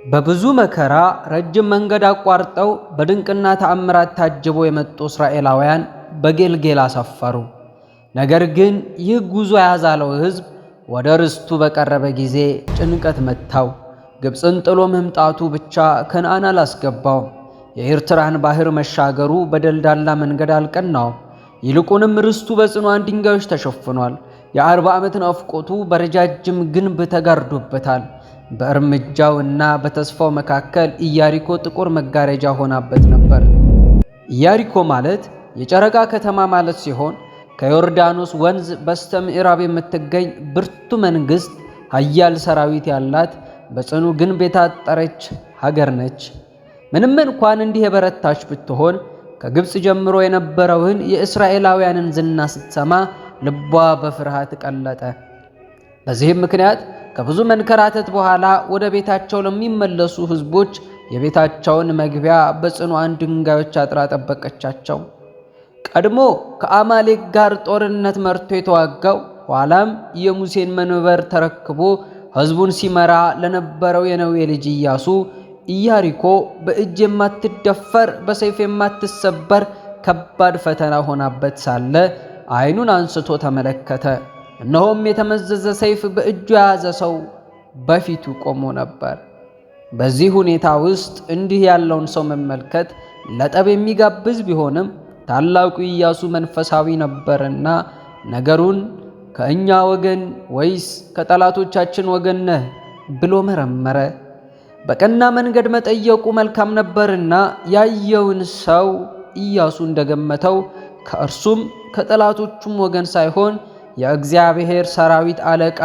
በብዙ መከራ ረጅም መንገድ አቋርጠው በድንቅና ተአምራት ታጅበው የመጡ እስራኤላውያን በጌልጌላ ሰፈሩ። ነገር ግን ይህ ጉዞ ያዛለው ሕዝብ ወደ ርስቱ በቀረበ ጊዜ ጭንቀት መታው። ግብፅን ጥሎ መምጣቱ ብቻ ከነዓን አላስገባውም። የኤርትራን ባህር መሻገሩ በደልዳላ መንገድ አልቀናውም። ይልቁንም ርስቱ በጽኑዓን ድንጋዮች ተሸፍኗል። የ40 ዓመት ናፍቆቱ በረጃጅም ግንብ ተጋርዶበታል። በእርምጃው እና በተስፋው መካከል ኢያሪኮ ጥቁር መጋረጃ ሆናበት ነበር። ኢያሪኮ ማለት የጨረቃ ከተማ ማለት ሲሆን ከዮርዳኖስ ወንዝ በስተ ምዕራብ የምትገኝ ብርቱ መንግሥት፣ ኃያል ሰራዊት ያላት በጽኑ ግንብ የታጠረች ሀገር ነች። ምንም እንኳን እንዲህ የበረታች ብትሆን ከግብፅ ጀምሮ የነበረውን የእስራኤላውያንን ዝና ስትሰማ ልቧ በፍርሃት ቀለጠ። በዚህም ምክንያት ከብዙ መንከራተት በኋላ ወደ ቤታቸው ለሚመለሱ ሕዝቦች የቤታቸውን መግቢያ በጽኑዓን ድንጋዮች አጥራ ጠበቀቻቸው። ቀድሞ ከአማሌቅ ጋር ጦርነት መርቶ የተዋጋው ኋላም የሙሴን መንበር ተረክቦ ሕዝቡን ሲመራ ለነበረው የነዌ ልጅ ኢያሱ ኢያሪኮ በእጅ የማትደፈር በሰይፍ የማትሰበር ከባድ ፈተና ሆናበት ሳለ ዓይኑን አንስቶ ተመለከተ። እነሆም የተመዘዘ ሰይፍ በእጁ የያዘ ሰው በፊቱ ቆሞ ነበር። በዚህ ሁኔታ ውስጥ እንዲህ ያለውን ሰው መመልከት ለጠብ የሚጋብዝ ቢሆንም ታላቁ ኢያሱ መንፈሳዊ ነበርና ነገሩን ከእኛ ወገን ወይስ ከጠላቶቻችን ወገን ነህ ብሎ መረመረ። በቀና መንገድ መጠየቁ መልካም ነበርና ያየውን ሰው ኢያሱ እንደገመተው ከእርሱም ከጠላቶቹም ወገን ሳይሆን የእግዚአብሔር ሰራዊት አለቃ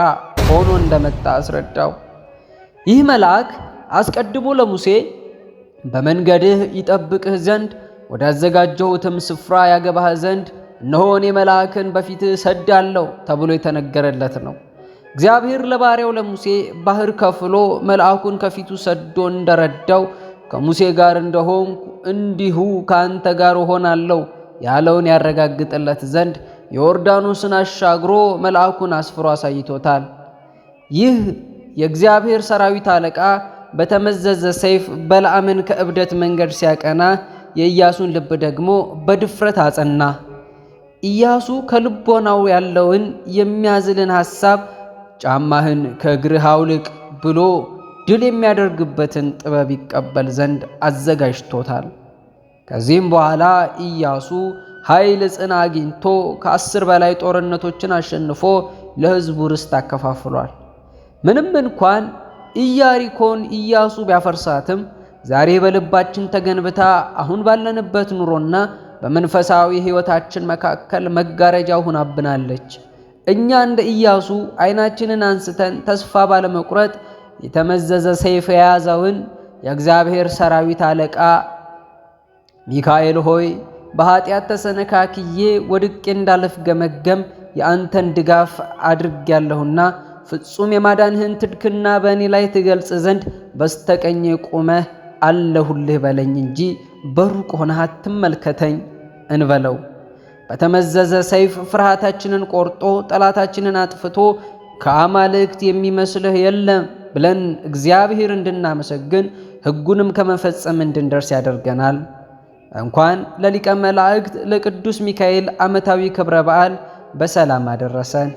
ሆኖ እንደመጣ አስረዳው። ይህ መልአክ አስቀድሞ ለሙሴ በመንገድህ ይጠብቅህ ዘንድ ወዳዘጋጀሁትም ስፍራ ያገባህ ዘንድ እነሆ እኔ መልአክን በፊትህ ሰዳለሁ ተብሎ የተነገረለት ነው። እግዚአብሔር ለባሪያው ለሙሴ ባህር ከፍሎ መልአኩን ከፊቱ ሰዶ እንደረዳው ከሙሴ ጋር እንደሆንኩ እንዲሁ ከአንተ ጋር እሆናለሁ ያለውን ያረጋግጥለት ዘንድ ዮርዳኖስን አሻግሮ መልአኩን አስፍሮ አሳይቶታል። ይህ የእግዚአብሔር ሰራዊት አለቃ በተመዘዘ ሰይፍ በለዓምን ከእብደት መንገድ ሲያቀና የኢያሱን ልብ ደግሞ በድፍረት አጸና። ኢያሱ ከልቦናው ያለውን የሚያዝልን ሐሳብ ጫማህን ከእግርህ አውልቅ ብሎ ድል የሚያደርግበትን ጥበብ ይቀበል ዘንድ አዘጋጅቶታል። ከዚህም በኋላ ኢያሱ ኃይል ጽና አግኝቶ ከ10 በላይ ጦርነቶችን አሸንፎ ለሕዝቡ ርስት አከፋፍሏል። ምንም እንኳን ኢያሪኮን ኢያሱ ቢያፈርሳትም ዛሬ በልባችን ተገንብታ አሁን ባለንበት ኑሮና በመንፈሳዊ ሕይወታችን መካከል መጋረጃ ሆናብናለች። እኛ እንደ ኢያሱ ዓይናችንን አንስተን ተስፋ ባለመቁረጥ የተመዘዘ ሰይፍ የያዘውን የእግዚአብሔር ሰራዊት አለቃ ሚካኤል ሆይ በኃጢአት ተሰነካክዬ ወድቄ እንዳልፍገመገም የአንተን ድጋፍ አድርጌያለሁና ፍጹም የማዳንህን ትድክና በእኔ ላይ ትገልጽ ዘንድ በስተቀኜ ቆመህ አለሁልህ በለኝ እንጂ በሩቅ ሆነህ አትመልከተኝ እንበለው። በተመዘዘ ሰይፍ ፍርሃታችንን ቆርጦ ጠላታችንን አጥፍቶ ከአማልክት የሚመስልህ የለም ብለን እግዚአብሔር እንድናመሰግን ሕጉንም ከመፈጸም እንድንደርስ ያደርገናል። እንኳን ለሊቀ መላእክት ለቅዱስ ሚካኤል ዓመታዊ ክብረ በዓል በሰላም አደረሰን።